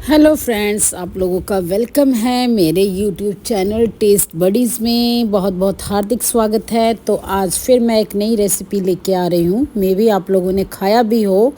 Hello friends, आप लोगों का वेलकम है मेरे यूट्यूब चैनल टेस्ट बडीज़ में। बहुत बहुत हार्दिक स्वागत है। तो आज फिर मैं एक नई रेसिपी लेके आ रही हूँ। मे भी आप लोगों ने खाया भी हो,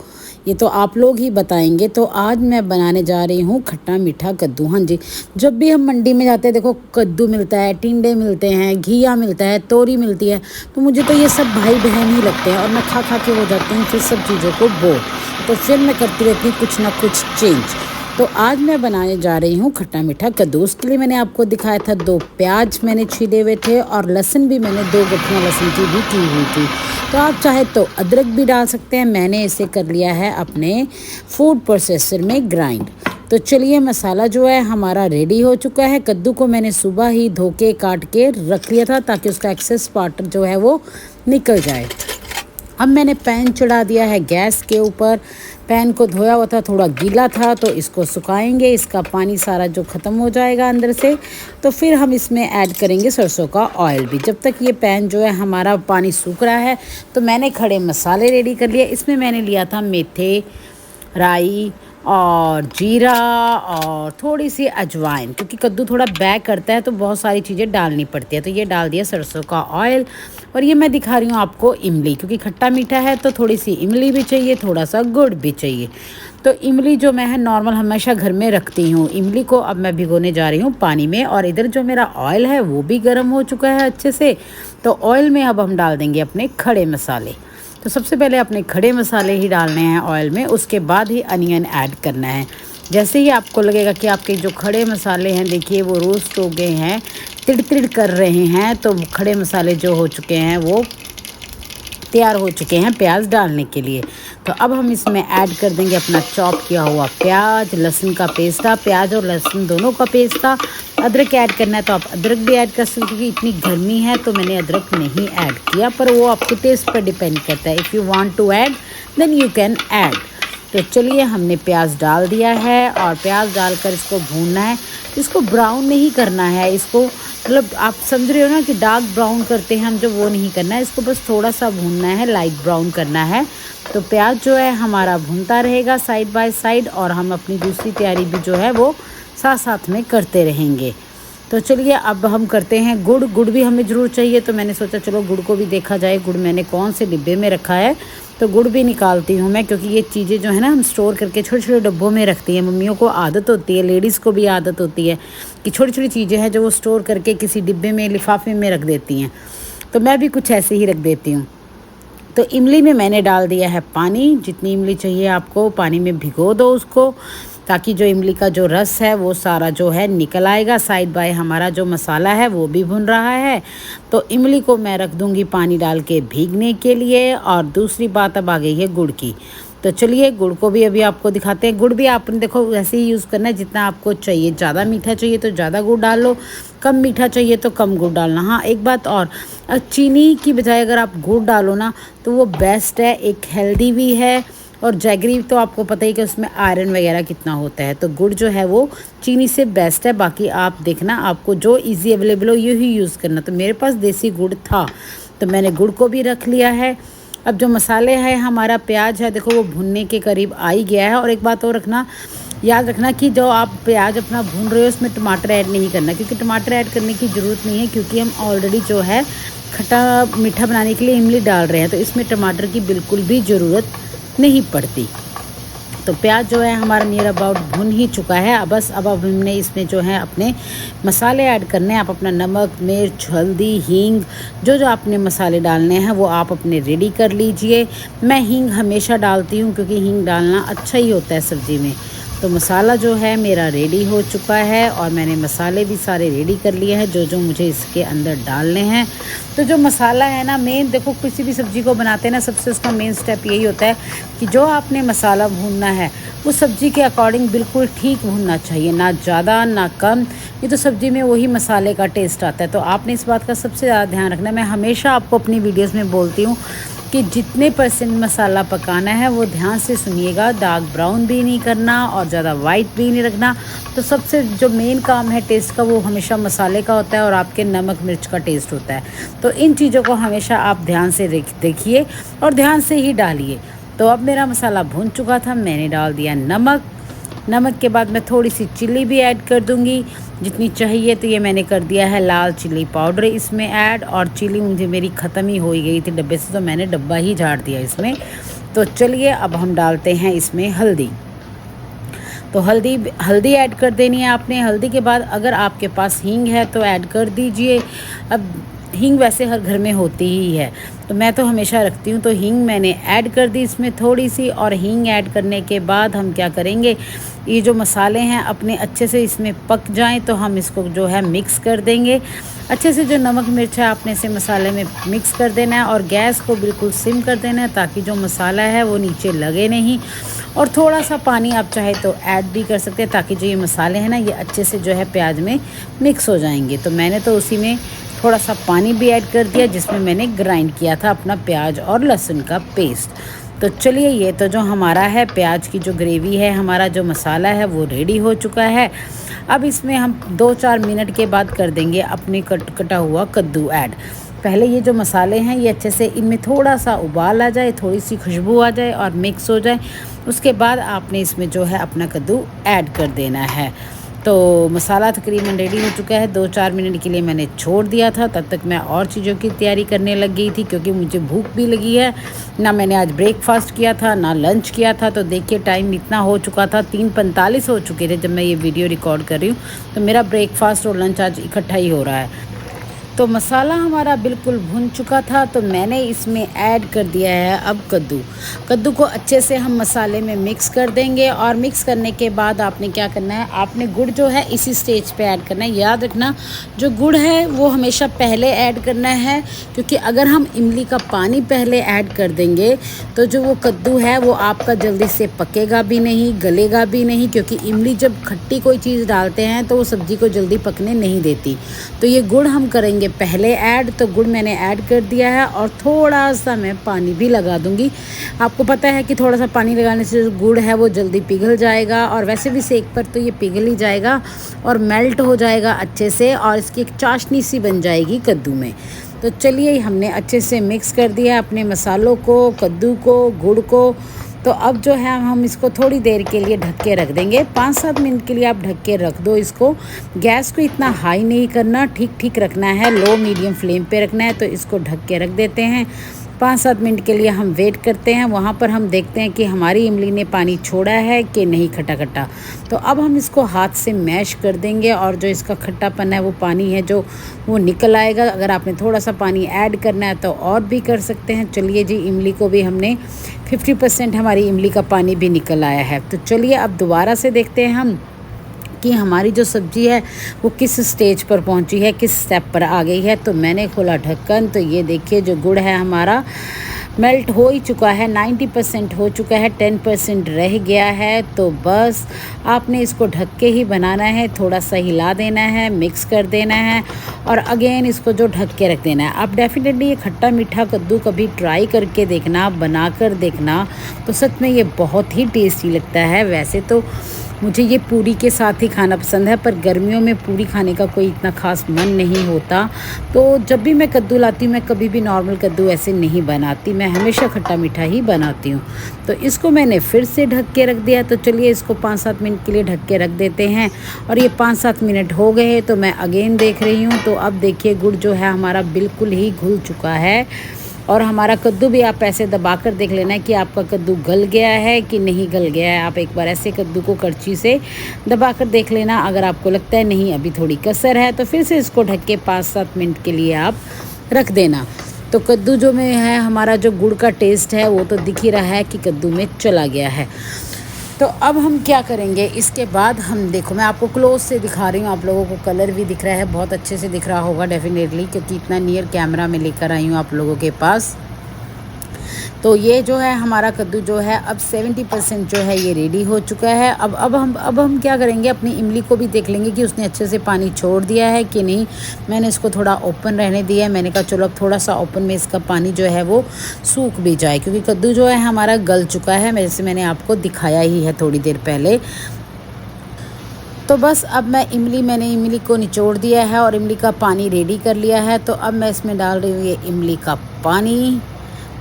ये तो आप लोग ही बताएंगे। तो आज मैं बनाने जा रही हूँ खट्टा मीठा कद्दू। हाँ जी, जब भी हम मंडी में जाते हैं देखो कद्दू मिलता है, टिंडे मिलते हैं, घिया मिलता है, तोरी मिलती है। तो मुझे तो ये सब भाई बहन ही लगते हैं और मैं खा खा के हो जाती हूँ फिर सब चीज़ों को बोर। तो फिर मैं करती रहती हूँ कुछ ना कुछ चेंज। तो आज मैं बनाने जा रही हूँ खट्टा मीठा कद्दू। उसके लिए मैंने आपको दिखाया था 2 प्याज मैंने छीले हुए थे और लहसुन भी मैंने 2 गठियाँ लहसुन की भी की हुई थी। तो आप चाहे तो अदरक भी डाल सकते हैं। मैंने इसे कर लिया है अपने फूड प्रोसेसर में ग्राइंड। तो चलिए, मसाला जो है हमारा रेडी हो चुका है। कद्दू को मैंने सुबह ही धो के काट के रख लिया था ताकि उसका एक्सेस पार्ट जो है वो निकल जाए। अब मैंने पैन चढ़ा दिया है गैस के ऊपर। पैन को धोया हुआ था, थोड़ा गीला था, तो इसको सुखाएंगे। इसका पानी सारा जो ख़त्म हो जाएगा अंदर से, तो फिर हम इसमें ऐड करेंगे सरसों का ऑयल भी। जब तक ये पैन जो है हमारा पानी सूख रहा है, तो मैंने खड़े मसाले रेडी कर लिए। इसमें मैंने लिया था मेथे, राई और जीरा और थोड़ी सी अजवाइन, क्योंकि कद्दू थोड़ा बैक करता है तो बहुत सारी चीज़ें डालनी पड़ती है। तो ये डाल दिया सरसों का ऑयल। और ये मैं दिखा रही हूँ आपको इमली, क्योंकि खट्टा मीठा है तो थोड़ी सी इमली भी चाहिए, थोड़ा सा गुड़ भी चाहिए। तो इमली जो मैं है नॉर्मल हमेशा घर में रखती हूँ। इमली को अब मैं भिगोने जा रही हूँ पानी में। और इधर जो मेरा ऑयल है वो भी गर्म हो चुका है अच्छे से। तो ऑयल में अब हम डाल देंगे अपने खड़े मसाले। तो सबसे पहले अपने खड़े मसाले ही डालने हैं ऑयल में, उसके बाद ही अनियन ऐड करना है। जैसे ही आपको लगेगा कि आपके जो खड़े मसाले हैं, देखिए वो रोस्ट हो गए हैं, तिड़ तिड़ कर रहे हैं, तो खड़े मसाले जो हो चुके हैं वो तैयार हो चुके हैं प्याज डालने के लिए। तो अब हम इसमें ऐड कर देंगे अपना चॉप किया हुआ प्याज, लहसुन का पेस्ट था, प्याज और लहसुन दोनों का पेस्ट था। अदरक ऐड करना है तो आप अदरक भी ऐड कर सकते हैं, क्योंकि इतनी गर्मी है तो मैंने अदरक नहीं ऐड किया, पर वो आपके टेस्ट पर डिपेंड करता है। If you want to add then you can add. तो चलिए, हमने प्याज डाल दिया है और प्याज डालकर इसको भूनना है। इसको ब्राउन नहीं करना है, इसको मतलब आप समझ रहे हो ना कि डार्क ब्राउन करते हैं हम, जो वो नहीं करना है। इसको बस थोड़ा सा भूनना है, लाइट ब्राउन करना है। तो प्याज जो है हमारा भूनता रहेगा साइड बाय साइड, और हम अपनी दूसरी तैयारी भी जो है वो साथ साथ में करते रहेंगे। तो चलिए, अब हम करते हैं गुड़। गुड़ भी हमें ज़रूर चाहिए, तो मैंने सोचा चलो गुड़ को भी देखा जाए। गुड़ मैंने कौन से डिब्बे में रखा है, तो गुड़ भी निकालती हूँ मैं, क्योंकि ये चीज़ें जो है ना हम स्टोर करके छोटे छोटे डब्बों में रखती हैं। मम्मियों को आदत होती है, लेडीज़ को भी आदत होती है कि छोटी छोटी चीज़ें हैं जो वो स्टोर करके किसी डिब्बे में, लिफाफे में रख देती हैं। तो मैं भी कुछ ऐसे ही रख देती हूँ। तो इमली में मैंने डाल दिया है पानी। जितनी इमली चाहिए आपको, पानी में भिगो दो उसको, ताकि जो इमली का जो रस है वो सारा जो है निकल आएगा। साइड बाय हमारा जो मसाला है वो भी भुन रहा है। तो इमली को मैं रख दूँगी पानी डाल के भीगने के लिए। और दूसरी बात अब आ गई है गुड़ की। तो चलिए, गुड़ को भी अभी आपको दिखाते हैं। गुड़ भी आपने देखो वैसे ही यूज़ करना है जितना आपको चाहिए। ज़्यादा मीठा चाहिए तो ज़्यादा गुड़ डाल लो, कम मीठा चाहिए तो कम गुड़ डालना। हाँ, एक बात और, चीनी की बजाय अगर आप गुड़ डालो ना तो वो बेस्ट है, एक हेल्दी भी है। और जैगरी तो आपको पता ही कि उसमें आयरन वगैरह कितना होता है। तो गुड़ जो है वो चीनी से बेस्ट है। बाकी आप देखना, आपको जो इजी अवेलेबल हो यही यूज़ करना। तो मेरे पास देसी गुड़ था तो मैंने गुड़ को भी रख लिया है। अब जो मसाले हैं, हमारा प्याज है देखो वो भुनने के करीब आ ही गया है। और एक बात और रखना, याद रखना कि जो आप प्याज अपना भून रहे हो उसमें टमाटर ऐड नहीं करना, क्योंकि टमाटर ऐड करने की ज़रूरत नहीं है, क्योंकि हम ऑलरेडी जो है खट्टा मीठा बनाने के लिए इमली डाल रहे हैं। तो इसमें टमाटर की बिल्कुल भी ज़रूरत नहीं पड़ती। तो प्याज जो है हमारा नियर अबाउट भुन ही चुका है। अब हमने इसमें जो है अपने मसाले ऐड करने हैं। आप अपना नमक, मिर्च, हल्दी, हींग, जो आपने मसाले डालने हैं वो आप अपने रेडी कर लीजिए। मैं हींग हमेशा डालती हूँ, क्योंकि हींग डालना अच्छा ही होता है सब्ज़ी में। तो मसाला जो है मेरा रेडी हो चुका है और मैंने मसाले भी सारे रेडी कर लिए हैं जो जो मुझे इसके अंदर डालने हैं। तो जो मसाला है ना, मेन देखो किसी भी सब्ज़ी को बनाते हैं ना, सबसे उसका मेन स्टेप यही होता है कि जो आपने मसाला भूनना है वो सब्ज़ी के अकॉर्डिंग बिल्कुल ठीक भूनना चाहिए, ना ज़्यादा ना कम। ये तो सब्ज़ी में वही मसाले का टेस्ट आता है। तो आपने इस बात का सबसे ज़्यादा ध्यान रखना है। मैं हमेशा आपको अपनी वीडियोज़ में बोलती हूँ कि जितने % मसाला पकाना है वो ध्यान से सुनिएगा। डार्क ब्राउन भी नहीं करना और ज़्यादा वाइट भी नहीं रखना। तो सबसे जो मेन काम है टेस्ट का वो हमेशा मसाले का होता है और आपके नमक मिर्च का टेस्ट होता है। तो इन चीज़ों को हमेशा आप ध्यान से देखिए और ध्यान से ही डालिए। तो अब मेरा मसाला भून चुका था, मैंने डाल दिया नमक, नमक के बाद मैं थोड़ी सी चिल्ली भी ऐड कर दूँगी जितनी चाहिए। तो ये मैंने कर दिया है लाल चिल्ली पाउडर इसमें ऐड, और चिल्ली मुझे मेरी ख़त्म ही हो गई थी डब्बे से, तो मैंने डब्बा ही झाड़ दिया इसमें। तो चलिए अब हम डालते हैं इसमें हल्दी। तो हल्दी ऐड कर देनी है आपने। हल्दी के बाद अगर आपके पास हींग है तो ऐड कर दीजिए। अब हींग वैसे हर घर में होती ही है, तो मैं तो हमेशा रखती हूँ। तो हींग मैंने ऐड कर दी इसमें थोड़ी सी, और हींग ऐड करने के बाद हम क्या करेंगे, ये जो मसाले हैं अपने अच्छे से इसमें पक जाएं तो हम इसको जो है मिक्स कर देंगे अच्छे से। जो नमक मिर्च है आपने इसे मसाले में मिक्स कर देना है, और गैस को बिल्कुल सिम कर देना है ताकि जो मसाला है वो नीचे लगे नहीं। और थोड़ा सा पानी आप चाहे तो ऐड भी कर सकते हैं ताकि जो ये मसाले हैं ना ये अच्छे से जो है प्याज में मिक्स हो जाएंगे। तो मैंने तो उसी में थोड़ा सा पानी भी ऐड कर दिया जिसमें मैंने ग्राइंड किया था अपना प्याज और लहसुन का पेस्ट। तो चलिए ये तो जो हमारा है प्याज की जो ग्रेवी है, हमारा जो मसाला है वो रेडी हो चुका है। अब इसमें हम 2-4 मिनट के बाद कर देंगे अपने कटा हुआ कद्दू ऐड। पहले ये जो मसाले हैं ये अच्छे से इनमें थोड़ा सा उबाल आ जाए, थोड़ी सी खुशबू आ जाए और मिक्स हो जाए, उसके बाद आपने इसमें जो है अपना कद्दू ऐड कर देना है। तो मसाला तकरीबन रेडी हो चुका है। 2-4 मिनट के लिए मैंने छोड़ दिया था, तब तक मैं और चीज़ों की तैयारी करने लग गई थी क्योंकि मुझे भूख भी लगी है। ना मैंने आज ब्रेकफास्ट किया था ना लंच किया था। तो देखिए टाइम इतना हो चुका था, 3:45 हो चुके थे जब मैं ये वीडियो रिकॉर्ड कर रही हूँ। तो मेरा ब्रेकफास्ट और लंच आज इकट्ठा ही हो रहा है। तो मसाला हमारा बिल्कुल भुन चुका था, तो मैंने इसमें ऐड कर दिया है अब कद्दू को अच्छे से हम मसाले में मिक्स कर देंगे। और मिक्स करने के बाद आपने क्या करना है, आपने गुड़ जो है इसी स्टेज पे ऐड करना है। याद रखना जो गुड़ है वो हमेशा पहले ऐड करना है, क्योंकि अगर हम इमली का पानी पहले ऐड कर देंगे तो जो वो कद्दू है वो आपका जल्दी से पकेगा भी नहीं, गलेगा भी नहीं, क्योंकि इमली जब खट्टी कोई चीज़ डालते हैं तो वो सब्ज़ी को जल्दी पकने नहीं देती। तो ये गुड़ हम करेंगे पहले ऐड, तो गुड़ मैंने ऐड कर दिया है और थोड़ा सा मैं पानी भी लगा दूंगी। आपको पता है कि थोड़ा सा पानी लगाने से जो गुड़ है वो जल्दी पिघल जाएगा, और वैसे भी सेक पर तो ये पिघल ही जाएगा और मेल्ट हो जाएगा अच्छे से, और इसकी एक चाशनी सी बन जाएगी कद्दू में। तो चलिए हमने अच्छे से मिक्स कर दिया अपने मसालों को, कद्दू को, गुड़ को। तो अब जो है हम इसको थोड़ी देर के लिए ढक के रख देंगे। 5-7 मिनट के लिए आप ढक के रख दो इसको। गैस को इतना हाई नहीं करना, ठीक ठीक रखना है, लो मीडियम फ्लेम पे रखना है। तो इसको ढक के रख देते हैं। 5-7 मिनट के लिए हम वेट करते हैं। वहाँ पर हम देखते हैं कि हमारी इमली ने पानी छोड़ा है कि नहीं खट्टा खट्टा। तो अब हम इसको हाथ से मैश कर देंगे, और जो इसका खट्टापन है वो पानी है जो वो निकल आएगा। अगर आपने थोड़ा सा पानी ऐड करना है तो और भी कर सकते हैं। चलिए जी, इमली को भी हमने 50% हमारी इमली का पानी भी निकल आया है। तो चलिए अब दोबारा से देखते हैं हम कि हमारी जो सब्ज़ी है वो किस स्टेज पर पहुंची है, किस स्टेप पर आ गई है। तो मैंने खोला ढक्कन, तो ये देखिए जो गुड़ है हमारा मेल्ट हो ही चुका है, 90% हो चुका है, 10% रह गया है। तो बस आपने इसको ढक के ही बनाना है, थोड़ा सा हिला देना है, मिक्स कर देना है, और अगेन इसको जो ढक के रख देना है। आप डेफिनेटली ये खट्टा मीठा कद्दू कभी ट्राई करके देखना, बना कर देखना, तो सच में ये बहुत ही टेस्टी लगता है। वैसे तो मुझे ये पूरी के साथ ही खाना पसंद है, पर गर्मियों में पूरी खाने का कोई इतना ख़ास मन नहीं होता। तो जब भी मैं कद्दू लाती हूँ मैं कभी भी नॉर्मल कद्दू ऐसे नहीं बनाती, मैं हमेशा खट्टा मीठा ही बनाती हूँ। तो इसको मैंने फिर से ढक के रख दिया। तो चलिए इसको 5-7 मिनट के लिए ढक के रख देते हैं। और ये 5-7 मिनट हो गए, तो मैं अगेन देख रही हूँ। तो अब देखिए गुड़ जो है हमारा बिल्कुल ही घुल चुका है, और हमारा कद्दू भी आप ऐसे दबा कर देख लेना है कि आपका कद्दू गल गया है कि नहीं गल गया है। आप एक बार ऐसे कद्दू को करछी से दबा कर देख लेना। अगर आपको लगता है नहीं अभी थोड़ी कसर है, तो फिर से इसको ढक के 5-7 मिनट के लिए आप रख देना। तो कद्दू जो में है हमारा जो गुड़ का टेस्ट है वो तो दिख ही रहा है कि कद्दू में चला गया है। तो अब हम क्या करेंगे, इसके बाद हम देखो मैं आपको क्लोज से दिखा रही हूँ, आप लोगों को कलर भी दिख रहा है, बहुत अच्छे से दिख रहा होगा डेफिनेटली, क्योंकि इतना नियर कैमरा में लेकर आई हूँ आप लोगों के पास। तो ये जो है हमारा कद्दू जो है अब 70% जो है ये रेडी हो चुका है। अब हम क्या करेंगे, अपनी इमली को भी देख लेंगे कि उसने अच्छे से पानी छोड़ दिया है कि नहीं। मैंने इसको थोड़ा ओपन रहने दिया है। मैंने कहा चलो अब थोड़ा सा ओपन में इसका पानी जो है वो सूख भी जाए, क्योंकि कद्दू जो है हमारा गल चुका है, जैसे मैंने आपको दिखाया ही है थोड़ी देर पहले। तो बस अब मैंने इमली को निचोड़ दिया है और इमली का पानी रेडी कर लिया है। तो अब मैं इसमें डाल रही हूँ ये इमली का पानी।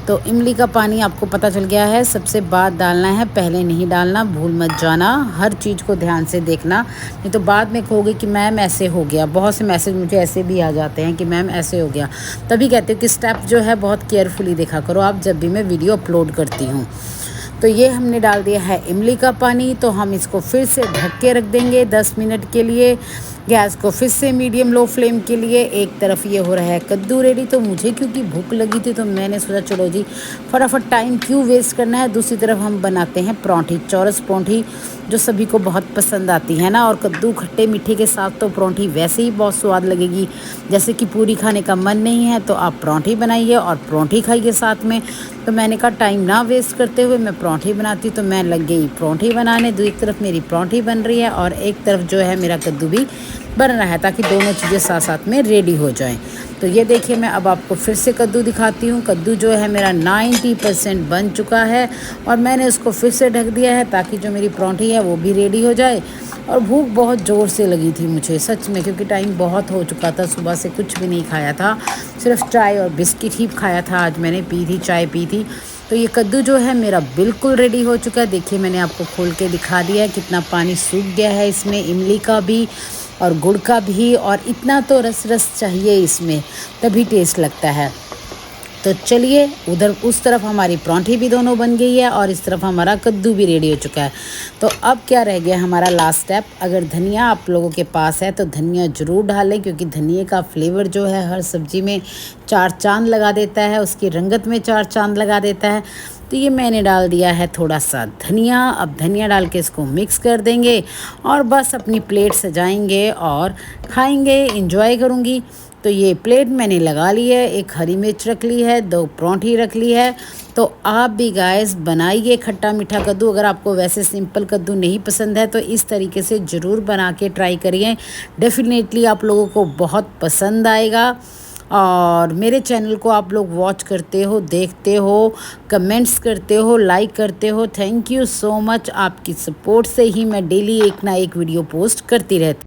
तो इमली का पानी आपको पता चल गया है, सबसे बाद डालना है, पहले नहीं डालना, भूल मत जाना, हर चीज़ को ध्यान से देखना, नहीं तो बाद में कहोगे कि मैम ऐसे हो गया। बहुत से मैसेज मुझे ऐसे भी आ जाते हैं कि मैम ऐसे हो गया, तभी कहते हो कि स्टेप जो है बहुत केयरफुली देखा करो आप जब भी मैं वीडियो अपलोड करती हूँ। तो ये हमने डाल दिया है इमली का पानी, तो हम इसको फिर से ढक के रख देंगे 10 मिनट के लिए। गैस को फिर से मीडियम लो फ्लेम के लिए। एक तरफ ये हो रहा है कद्दू रेडी, तो मुझे क्योंकि भूख लगी थी तो मैंने सोचा चलो जी फटाफट टाइम क्यों वेस्ट करना है। दूसरी तरफ हम बनाते हैं परांठी, चौरस परांठी जो सभी को बहुत पसंद आती है ना। और कद्दू खट्टे मीठे के साथ तो परांठी वैसे ही बहुत स्वाद लगेगी। जैसे कि पूरी खाने का मन नहीं है तो आप परांठी बनाइए और परांठी खाइए साथ में। तो मैंने कहा टाइम ना वेस्ट करते हुए मैं परांठी बनाती, तो मैं लग गई परांठी बनाने। एक तरफ मेरी परांठी बन रही है और एक तरफ जो है मेरा कद्दू भी बन रहा है, ताकि दोनों चीज़ें साथ साथ में रेडी हो जाएं। तो ये देखिए मैं अब आपको फिर से कद्दू दिखाती हूँ। कद्दू जो है मेरा 90% बन चुका है और मैंने उसको फिर से ढक दिया है ताकि जो मेरी परांठी है वो भी रेडी हो जाए। और भूख बहुत ज़ोर से लगी थी मुझे सच में, क्योंकि टाइम बहुत हो चुका था, सुबह से कुछ भी नहीं खाया था, सिर्फ चाय और बिस्किट ही खाया था। आज मैंने पी थी, चाय पी थी। तो ये कद्दू जो है मेरा बिल्कुल रेडी हो चुका है। देखिए मैंने आपको खोल के दिखा दिया है कितना पानी सूख गया है इसमें, इमली का भी और गुड़ का भी, और इतना तो रस रस चाहिए इसमें तभी टेस्ट लगता है। तो चलिए उधर उस तरफ हमारी परांठी भी दोनों बन गई है और इस तरफ हमारा कद्दू भी रेडी हो चुका है। तो अब क्या रह गया हमारा लास्ट स्टेप। अगर धनिया आप लोगों के पास है तो धनिया ज़रूर डालें, क्योंकि धनिए का फ्लेवर जो है हर सब्ज़ी में चार चांद लगा देता है, उसकी रंगत में चार चांद लगा देता है। तो ये मैंने डाल दिया है थोड़ा सा धनिया। अब धनिया डाल के इसको मिक्स कर देंगे और बस अपनी प्लेट सजाएंगे और खाएंगे, इंजॉय करूँगी। तो ये प्लेट मैंने लगा ली है, एक हरी मिर्च रख ली है, 2 परांठी रख ली है। तो आप भी गाइस बनाइए खट्टा मीठा कद्दू। अगर आपको वैसे सिंपल कद्दू नहीं पसंद है तो इस तरीके से ज़रूर बना के ट्राई करिए, डेफिनेटली आप लोगों को बहुत पसंद आएगा। और मेरे चैनल को आप लोग वॉच करते हो, देखते हो, कमेंट्स करते हो, लाइक करते हो, थैंक यू सो मच। आपकी सपोर्ट से ही मैं डेली एक ना एक वीडियो पोस्ट करती रहती हूँ।